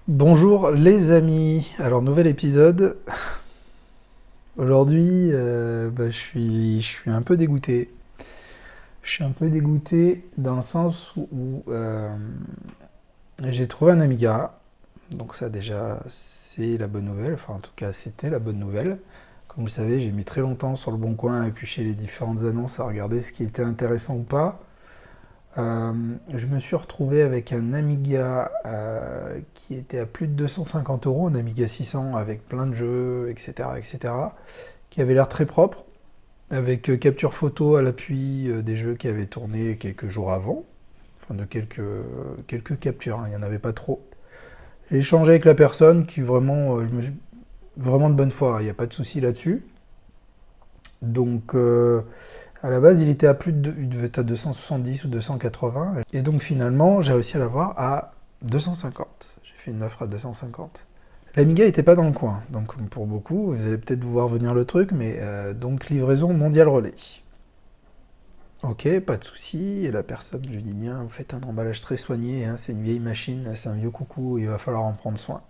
Bonjour les amis, alors nouvel épisode. Aujourd'hui, je suis un peu dégoûté. Je suis un peu dégoûté dans le sens où j'ai trouvé un Amiga. Donc ça déjà, c'est la bonne nouvelle. Enfin en tout cas, c'était la bonne nouvelle. Comme vous savez, j'ai mis très longtemps sur le Bon Coin à éplucher les différentes annonces, à regarder ce qui était intéressant ou pas. Je me suis retrouvé avec un Amiga qui était à plus de 250 euros, un Amiga 600 avec plein de jeux, etc., etc., qui avait l'air très propre, avec capture photo à l'appui des jeux qui avaient tourné quelques jours avant, enfin de quelques captures, hein, il n'y en avait pas trop. J'ai échangé avec la personne qui vraiment, vraiment de bonne foi, il n'y a pas de souci là-dessus. Donc à la base, il était à il devait être à 270 ou 280. Et donc finalement, j'ai réussi à l'avoir à 250. J'ai fait une offre à 250. L'Amiga n'était pas dans le coin, donc pour beaucoup, vous allez peut-être voir venir le truc, mais donc livraison mondiale relais. Ok, pas de souci. Et la personne, je lui dis bien, vous faites un emballage très soigné, hein, c'est une vieille machine, c'est un vieux coucou, il va falloir en prendre soin.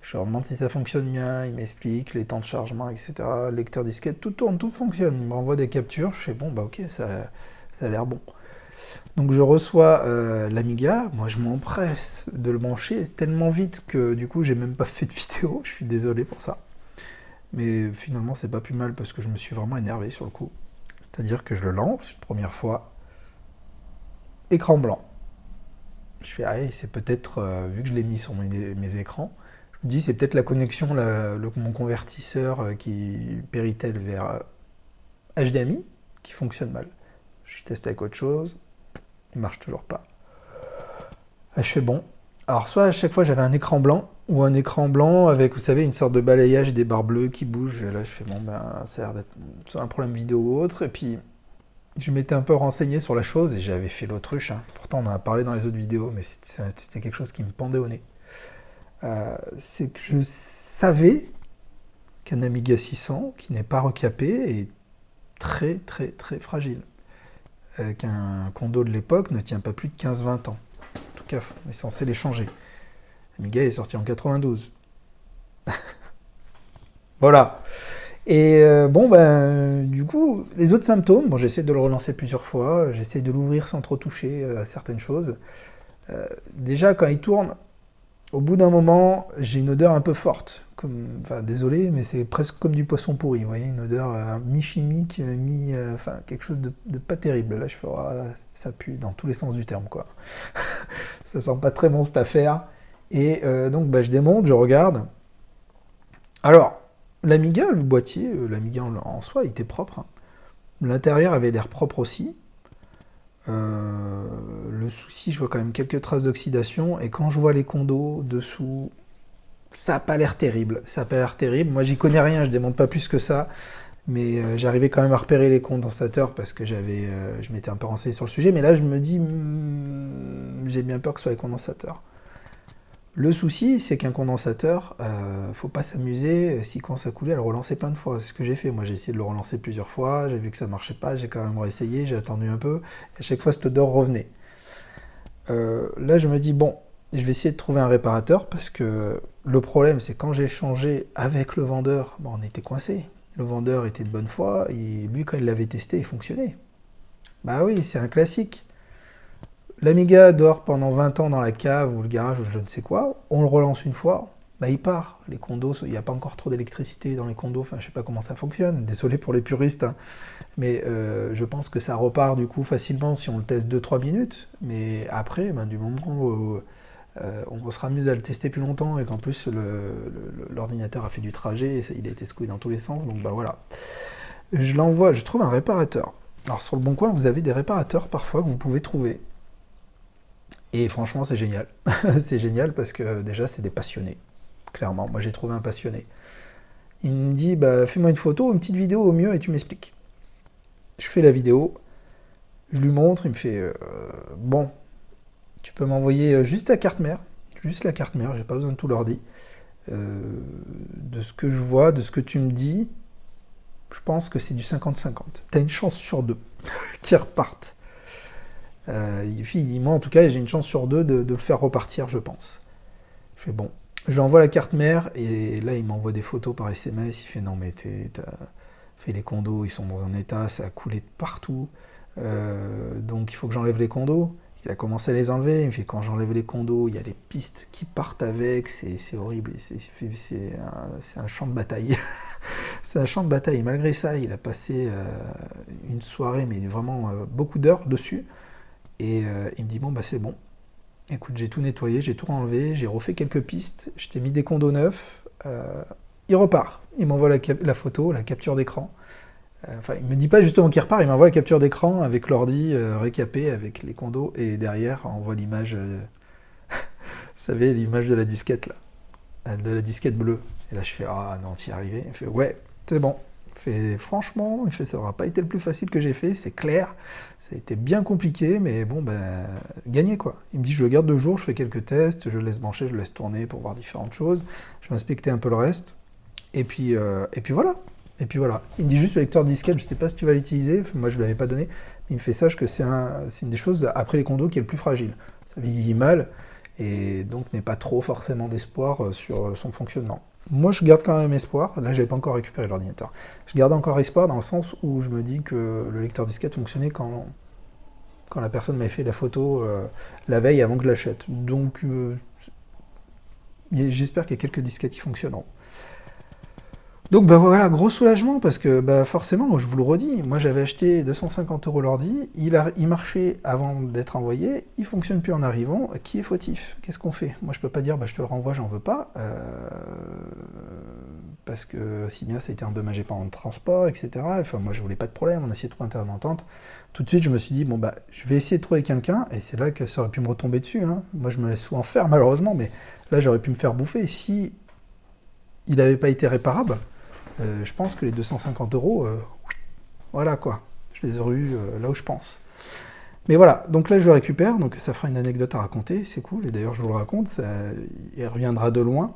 Je leur demande si ça fonctionne bien, il m'explique les temps de chargement, etc. Lecteur disquette, tout tourne, tout fonctionne. Il me renvoie des captures, je fais bon, bah ok, ça a l'air bon. Donc je reçois l'Amiga, moi je m'empresse de le brancher tellement vite que du coup j'ai même pas fait de vidéo, je suis désolé pour ça. Mais finalement c'est pas plus mal parce que je me suis vraiment énervé sur le coup. C'est-à-dire que je le lance une première fois, écran blanc. Je fais, ah, c'est peut-être, vu que je l'ai mis sur mes écrans, je me dis, c'est peut-être la connexion, mon convertisseur qui Péritel vers HDMI qui fonctionne mal. Je teste avec autre chose, il marche toujours pas. Ah, je fais bon. Alors, soit à chaque fois j'avais un écran blanc, ou un écran blanc avec, vous savez, une sorte de balayage des barres bleues qui bougent. Et là, je fais bon, ben, ça a l'air d'être soit un problème vidéo ou autre. Et puis, je m'étais un peu renseigné sur la chose et j'avais fait l'autruche, hein. Pourtant, on en a parlé dans les autres vidéos, mais c'était quelque chose qui me pendait au nez. C'est que je savais qu'un Amiga 600 qui n'est pas recapé est très très très fragile. Qu'un condo de l'époque ne tient pas plus de 15-20 ans. En tout cas, on est censé les changer. Amiga est sorti en 92. Voilà. Et bon, ben, du coup, les autres symptômes, bon, j'essaie de le relancer plusieurs fois, j'essaie de l'ouvrir sans trop toucher à certaines choses. Déjà, quand il tourne, au bout d'un moment, j'ai une odeur un peu forte. Enfin, désolé, mais c'est presque comme du poisson pourri. Vous voyez, une odeur mi-chimique, enfin, quelque chose de pas terrible. Là, je fais, oh, ça pue dans tous les sens du terme, quoi. Ça sent pas très bon cette affaire. Et donc, bah, je démonte, je regarde. Alors, l'Amiga, le boîtier, l'Amiga en soi, il était propre, hein. L'intérieur avait l'air propre aussi. Le souci, je vois quand même quelques traces d'oxydation. Et quand je vois les condos dessous, ça n'a pas l'air terrible. Ça n'a pas l'air terrible. Moi, j'y connais rien, je démonte pas plus que ça. Mais j'arrivais quand même à repérer les condensateurs parce que je m'étais un peu renseigné sur le sujet. Mais là, je me dis, j'ai bien peur que ce soit les condensateurs. Le souci, c'est qu'un condensateur, faut pas s'amuser, s'il commence à couler, à le relancer plein de fois. C'est ce que j'ai fait. Moi, j'ai essayé de le relancer plusieurs fois, j'ai vu que ça marchait pas, j'ai quand même réessayé, j'ai attendu un peu, et à chaque fois, cette odeur revenait. Là, je me dis, bon, je vais essayer de trouver un réparateur, parce que le problème, c'est quand j'ai changé avec le vendeur, bon, on était coincé. Le vendeur était de bonne foi, et lui, quand il l'avait testé, il fonctionnait. Bah oui, c'est un classique. L'Amiga dort pendant 20 ans dans la cave ou le garage ou je ne sais quoi, on le relance une fois, bah il part. Les condos, il n'y a pas encore trop d'électricité dans les condos, enfin je sais pas comment ça fonctionne, désolé pour les puristes, hein. Mais je pense que ça repart du coup facilement si on le teste 2-3 minutes, mais après, ben, du moment où on sera mieux à le tester plus longtemps et qu'en plus l'ordinateur a fait du trajet, il a été secoué dans tous les sens, donc bah voilà. Je l'envoie, je trouve un réparateur. Alors sur le Bon Coin, vous avez des réparateurs parfois que vous pouvez trouver. Et franchement, c'est génial. C'est génial parce que déjà, c'est des passionnés. Clairement, moi j'ai trouvé un passionné. Il me dit, bah, fais-moi une photo, une petite vidéo au mieux et tu m'expliques. Je fais la vidéo, je lui montre, il me fait, bon, tu peux m'envoyer juste la carte mère. Juste la carte mère, j'ai pas besoin de tout l'ordi. De ce que je vois, de ce que tu me dis, je pense que c'est du 50-50. T'as une chance sur deux qui repartent. Moi, en tout cas, j'ai une chance sur deux de le faire repartir, je pense. Je fais bon. Je lui envoie la carte mère, et là, il m'envoie des photos par SMS. Il fait non, mais t'as fait les condos, ils sont dans un état, ça a coulé de partout. Donc il faut que j'enlève les condos. Il a commencé à les enlever. Il me fait quand j'enlève les condos, il y a les pistes qui partent avec. C'est horrible. C'est un champ de bataille. C'est un champ de bataille. Malgré ça, il a passé une soirée, mais vraiment beaucoup d'heures dessus. Et il me dit bon, bah c'est bon. Écoute, j'ai tout nettoyé, j'ai tout enlevé, j'ai refait quelques pistes, je t'ai mis des condos neufs. Il repart. Il m'envoie la photo, la capture d'écran. Enfin, il me dit pas justement qu'il repart, il m'envoie la capture d'écran avec l'ordi récapé avec les condos, et derrière, on voit l'image, vous savez, l'image de la disquette là, de la disquette bleue. Et là, je fais ah non, t'y es arrivé. Il fait ouais, c'est bon. Il fait franchement, il fait ça aura pas été le plus facile que j'ai fait, c'est clair. Ça a été bien compliqué, mais bon ben gagné quoi. Il me dit je le garde 2 jours, je fais quelques tests, je le laisse brancher, je le laisse tourner pour voir différentes choses. Je vais inspecter un peu le reste. Et puis voilà. Et puis voilà. Il me dit juste le lecteur disquette, je sais pas si tu vas l'utiliser, moi je ne l'avais pas donné. Il me fait sache que c'est une des choses après les condos qui est le plus fragile. Ça vieillit mal et donc n'est pas trop forcément d'espoir sur son fonctionnement. Moi je garde quand même espoir, là j'avais pas encore récupéré l'ordinateur. Je garde encore espoir dans le sens où je me dis que le lecteur disquette fonctionnait quand la personne m'avait fait la photo la veille avant que je l'achète. Donc j'espère qu'il y a quelques disquettes qui fonctionneront. Donc bah voilà, gros soulagement parce que bah forcément, je vous le redis, moi j'avais acheté 250 € l'ordi, il marchait avant d'être envoyé, il fonctionne plus en arrivant, qui est fautif? Qu'est-ce qu'on fait? Moi je peux pas dire bah je te le renvoie, j'en veux pas, parce que si bien ça a été endommagé pendant le transport, etc. Enfin moi je voulais pas de problème, on a essayé de trouver un terrain d'entente. Tout de suite je me suis dit bon bah je vais essayer de trouver quelqu'un, et c'est là que ça aurait pu me retomber dessus, hein. Moi je me laisse souvent faire malheureusement, mais là j'aurais pu me faire bouffer si il n'avait pas été réparable. Je pense que les 250 €, voilà quoi, je les aurais eu là où je pense. Mais voilà, donc là je le récupère, donc ça fera une anecdote à raconter, c'est cool, et d'ailleurs je vous le raconte, il reviendra de loin.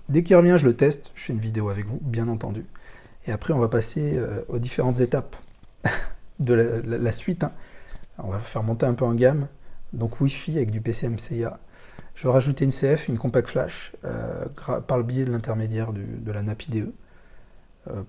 Dès qu'il revient, je le teste, je fais une vidéo avec vous, bien entendu. Et après on va passer aux différentes étapes de la suite, hein. On va faire monter un peu en gamme, donc Wi-Fi avec du PCMCIA. Je vais rajouter une CF, une compact flash, par le biais de l'intermédiaire de la NAP IDE,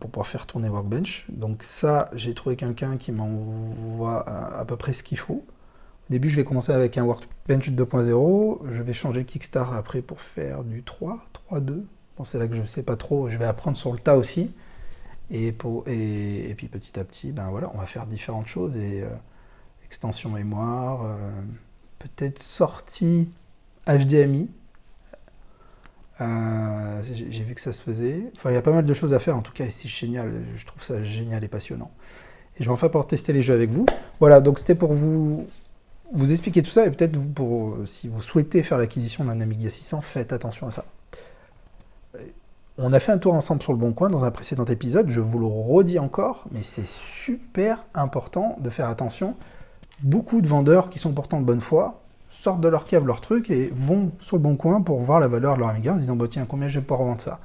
pour pouvoir faire tourner Workbench. Donc ça, j'ai trouvé quelqu'un qui m'envoie à peu près ce qu'il faut. Au début, je vais commencer avec un Workbench 2.0, je vais changer le Kickstart après pour faire du 3.2. Bon, c'est là que je ne sais pas trop, je vais apprendre sur le tas aussi. Et puis petit à petit, ben voilà, on va faire différentes choses, et extension mémoire, peut-être sortie HDMI. J'ai vu que ça se faisait. Enfin, il y a pas mal de choses à faire, en tout cas, et c'est génial. Je trouve ça génial et passionnant. Et je vais enfin pouvoir tester les jeux avec vous. Voilà, donc c'était pour vous expliquer tout ça, et peut-être si vous souhaitez faire l'acquisition d'un Amiga 600, faites attention à ça. On a fait un tour ensemble sur le Bon Coin dans un précédent épisode, je vous le redis encore, mais c'est super important de faire attention. Beaucoup de vendeurs qui sont pourtant de bonne foi sortent de leur cave leur truc et vont sur le Bon Coin pour voir la valeur de leur Amiga en se disant bah, tiens, combien je vais pouvoir revendre ça?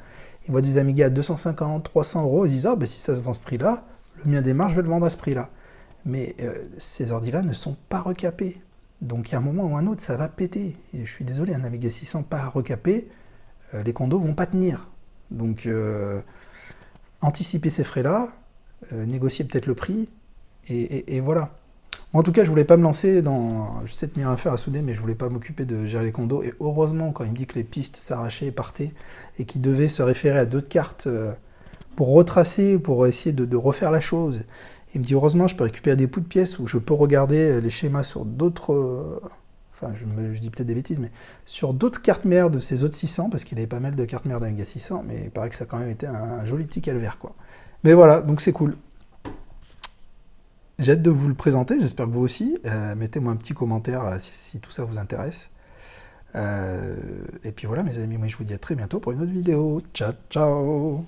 Ils voient des Amiga à 250, 300 €, ils disent ah bah, si ça se vend à ce prix-là, le mien démarre, je vais le vendre à ce prix-là. Mais ces ordi-là ne sont pas recapés. Donc il y a un moment ou un autre, ça va péter. Et je suis désolé, un Amiga 600 pas recapé, les condos vont pas tenir. Donc anticiper ces frais-là, négocier peut-être le prix, et voilà. Moi, en tout cas, je voulais pas me lancer dans... Je sais tenir un fer à souder, mais je voulais pas m'occuper de gérer les condos. Et heureusement, quand il me dit que les pistes s'arrachaient et partaient, et qu'il devait se référer à d'autres cartes pour retracer, pour essayer de refaire la chose, il me dit heureusement, je peux récupérer des bouts de pièces où je peux regarder les schémas sur d'autres... Enfin, je dis peut-être des bêtises, mais sur d'autres cartes mères de ces autres 600, parce qu'il avait pas mal de cartes mères d'Amiga 600, mais il paraît que ça a quand même été un joli petit calvaire, quoi. Mais voilà, donc c'est cool. J'ai hâte de vous le présenter, j'espère que vous aussi. Mettez-moi un petit commentaire si tout ça vous intéresse. Et puis voilà mes amis, moi je vous dis à très bientôt pour une autre vidéo. Ciao, ciao!